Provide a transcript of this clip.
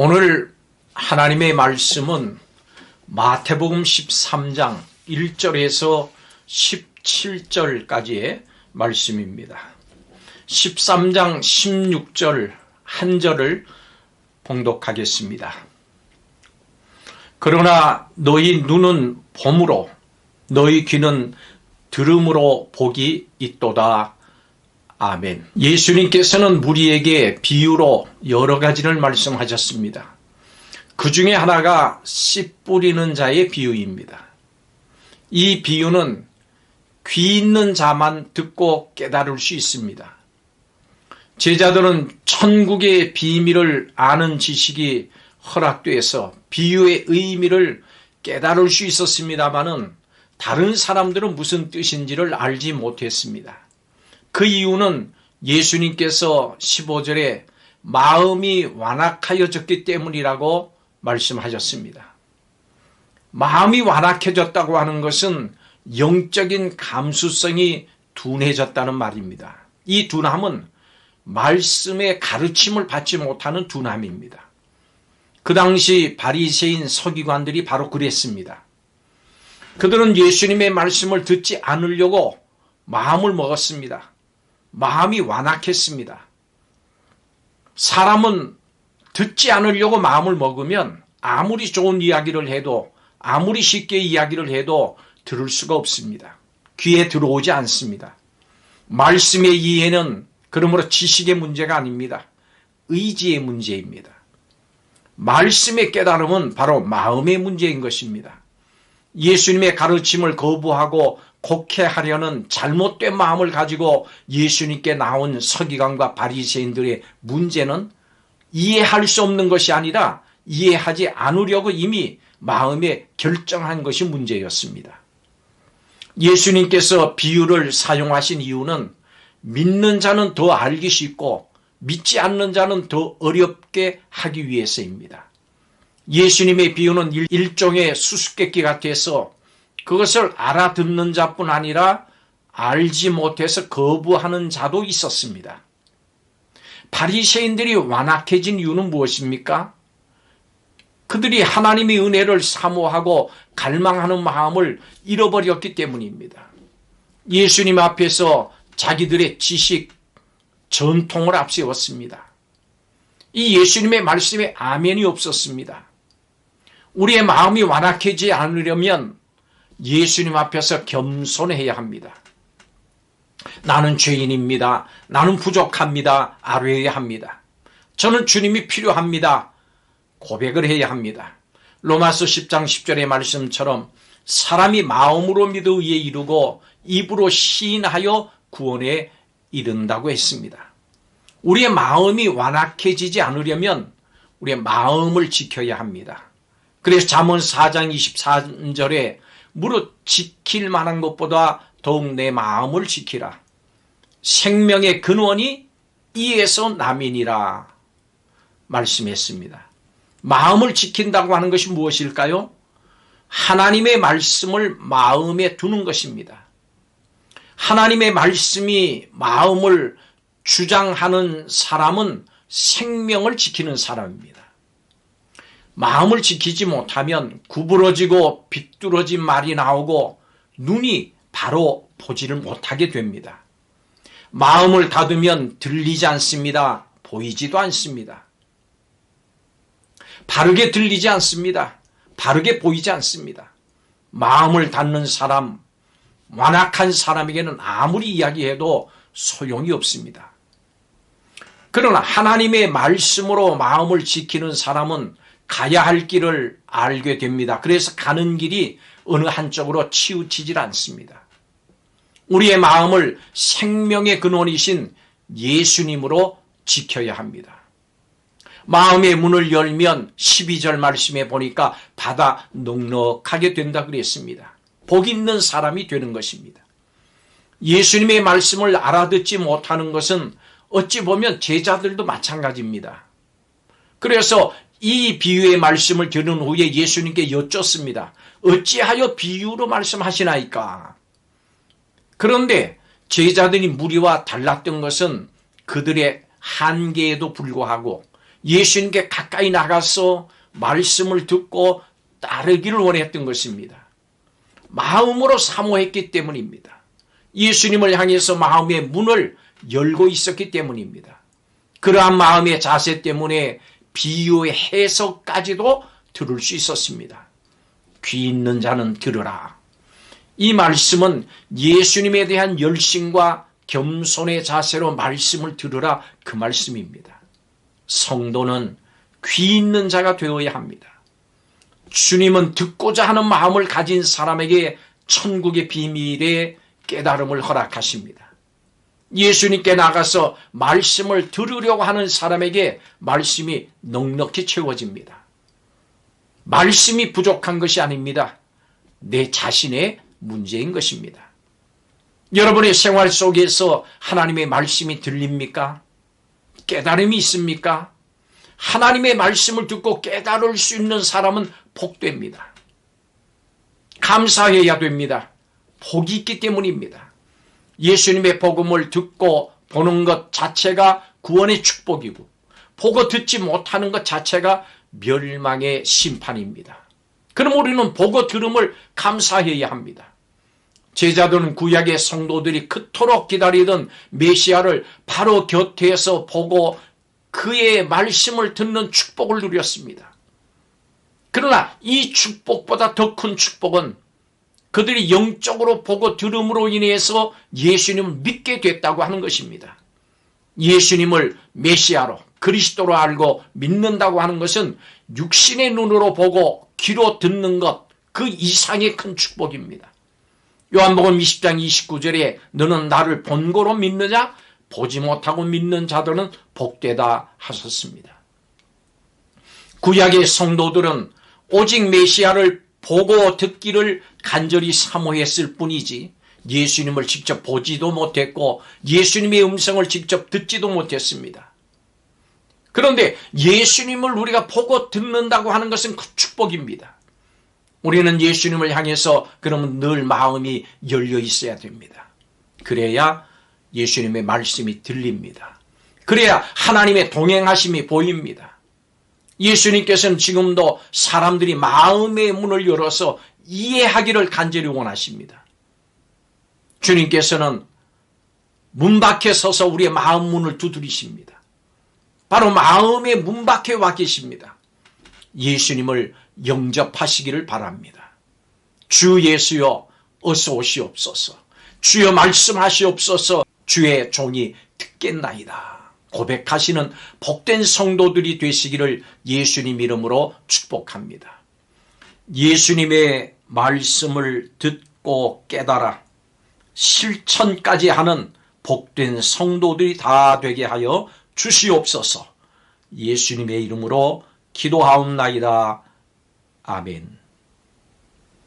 오늘 하나님의 말씀은 마태복음 13장 1절에서 17절까지의 말씀입니다. 13장 16절 한 절을 봉독하겠습니다. 그러나 너희 눈은 봄으로 너희 귀는 들음으로 복이 있도다. 아멘. 예수님께서는 우리에게 비유로 여러 가지를 말씀하셨습니다. 그 중에 하나가 씨 뿌리는 자의 비유입니다. 이 비유는 귀 있는 자만 듣고 깨달을 수 있습니다. 제자들은 천국의 비밀을 아는 지식이 허락돼서 비유의 의미를 깨달을 수 있었습니다마는 다른 사람들은 무슨 뜻인지를 알지 못했습니다. 그 이유는 예수님께서 15절에 마음이 완악하여졌기 때문이라고 말씀하셨습니다. 마음이 완악해졌다고 하는 것은 영적인 감수성이 둔해졌다는 말입니다. 이 둔함은 말씀의 가르침을 받지 못하는 둔함입니다. 그 당시 바리새인 서기관들이 바로 그랬습니다. 그들은 예수님의 말씀을 듣지 않으려고 마음을 먹었습니다. 마음이 완악했습니다. 사람은 듣지 않으려고 마음을 먹으면 아무리 좋은 이야기를 해도 아무리 쉽게 이야기를 해도 들을 수가 없습니다. 귀에 들어오지 않습니다. 말씀의 이해는 그러므로 지식의 문제가 아닙니다. 의지의 문제입니다. 말씀의 깨달음은 바로 마음의 문제인 것입니다. 예수님의 가르침을 거부하고 곡해하려는 잘못된 마음을 가지고 예수님께 나온 서기관과 바리새인들의 문제는 이해할 수 없는 것이 아니라 이해하지 않으려고 이미 마음에 결정한 것이 문제였습니다. 예수님께서 비유를 사용하신 이유는 믿는 자는 더 알기 쉽고 믿지 않는 자는 더 어렵게 하기 위해서입니다. 예수님의 비유는 일종의 수수께끼 같아서 그것을 알아듣는 자뿐 아니라 알지 못해서 거부하는 자도 있었습니다. 바리새인들이 완악해진 이유는 무엇입니까? 그들이 하나님의 은혜를 사모하고 갈망하는 마음을 잃어버렸기 때문입니다. 예수님 앞에서 자기들의 지식, 전통을 앞세웠습니다. 이 예수님의 말씀에 아멘이 없었습니다. 우리의 마음이 완악해지지 않으려면 예수님 앞에서 겸손해야 합니다. 나는 죄인입니다. 나는 부족합니다. 알아야 합니다. 저는 주님이 필요합니다. 고백을 해야 합니다. 로마서 10장 10절의 말씀처럼 사람이 마음으로 믿어 의에 이르고 입으로 시인하여 구원에 이른다고 했습니다. 우리의 마음이 완악해지지 않으려면 우리의 마음을 지켜야 합니다. 그래서 잠언 4장 24절에 무릇 지킬 만한 것보다 더욱 내 마음을 지키라. 생명의 근원이 이에서 남이니라 말씀했습니다. 마음을 지킨다고 하는 것이 무엇일까요? 하나님의 말씀을 마음에 두는 것입니다. 하나님의 말씀이 마음을 주장하는 사람은 생명을 지키는 사람입니다. 마음을 지키지 못하면 구부러지고 비뚤어진 말이 나오고 눈이 바로 보지를 못하게 됩니다. 마음을 닫으면 들리지 않습니다. 보이지도 않습니다. 바르게 들리지 않습니다. 바르게 보이지 않습니다. 마음을 닫는 사람, 완악한 사람에게는 아무리 이야기해도 소용이 없습니다. 그러나 하나님의 말씀으로 마음을 지키는 사람은 가야 할 길을 알게 됩니다. 그래서 가는 길이 어느 한쪽으로 치우치질 않습니다. 우리의 마음을 생명의 근원이신 예수님으로 지켜야 합니다. 마음의 문을 열면 12절 말씀에 보니까 바다 넉넉하게 된다 그랬습니다. 복 있는 사람이 되는 것입니다. 예수님의 말씀을 알아듣지 못하는 것은 어찌 보면 제자들도 마찬가지입니다. 그래서 이 비유의 말씀을 들은 후에 예수님께 여쭙습니다. 어찌하여 비유로 말씀하시나이까? 그런데 제자들이 무리와 달랐던 것은 그들의 한계에도 불구하고 예수님께 가까이 나가서 말씀을 듣고 따르기를 원했던 것입니다. 마음으로 사모했기 때문입니다. 예수님을 향해서 마음의 문을 열고 있었기 때문입니다. 그러한 마음의 자세 때문에 비유의 해석까지도 들을 수 있었습니다. 귀 있는 자는 들으라. 이 말씀은 예수님에 대한 열심과 겸손의 자세로 말씀을 들으라, 그 말씀입니다. 성도는 귀 있는 자가 되어야 합니다. 주님은 듣고자 하는 마음을 가진 사람에게 천국의 비밀의 깨달음을 허락하십니다. 예수님께 나가서 말씀을 들으려고 하는 사람에게 말씀이 넉넉히 채워집니다. 말씀이 부족한 것이 아닙니다. 내 자신의 문제인 것입니다. 여러분의 생활 속에서 하나님의 말씀이 들립니까? 깨달음이 있습니까? 하나님의 말씀을 듣고 깨달을 수 있는 사람은 복됩니다. 감사해야 됩니다. 복이 있기 때문입니다. 예수님의 복음을 듣고 보는 것 자체가 구원의 축복이고, 보고 듣지 못하는 것 자체가 멸망의 심판입니다. 그럼 우리는 보고 들음을 감사해야 합니다. 제자들은 구약의 성도들이 그토록 기다리던 메시아를 바로 곁에서 보고 그의 말씀을 듣는 축복을 누렸습니다. 그러나 이 축복보다 더 큰 축복은 그들이 영적으로 보고 들음으로 인해서 예수님을 믿게 됐다고 하는 것입니다. 예수님을 메시아로, 그리스도로 알고 믿는다고 하는 것은 육신의 눈으로 보고 귀로 듣는 것, 그 이상의 큰 축복입니다. 요한복음 20장 29절에 너는 나를 본고로 믿느냐? 보지 못하고 믿는 자들은 복되다 하셨습니다. 구약의 성도들은 오직 메시아를 보고 듣기를 간절히 사모했을 뿐이지 예수님을 직접 보지도 못했고 예수님의 음성을 직접 듣지도 못했습니다. 그런데 예수님을 우리가 보고 듣는다고 하는 것은 그 축복입니다. 우리는 예수님을 향해서 그러면 늘 마음이 열려 있어야 됩니다. 그래야 예수님의 말씀이 들립니다. 그래야 하나님의 동행하심이 보입니다. 예수님께서는 지금도 사람들이 마음의 문을 열어서 이해하기를 간절히 원하십니다. 주님께서는 문 밖에 서서 우리의 마음 문을 두드리십니다. 바로 마음의 문 밖에 와 계십니다. 예수님을 영접하시기를 바랍니다. 주 예수여 어서 오시옵소서. 주여 말씀하시옵소서. 주의 종이 듣겠나이다. 고백하시는 복된 성도들이 되시기를 예수님 이름으로 축복합니다. 예수님의 말씀을 듣고 깨달아 실천까지 하는 복된 성도들이 다 되게 하여 주시옵소서. 예수님의 이름으로 기도하옵나이다. 아멘.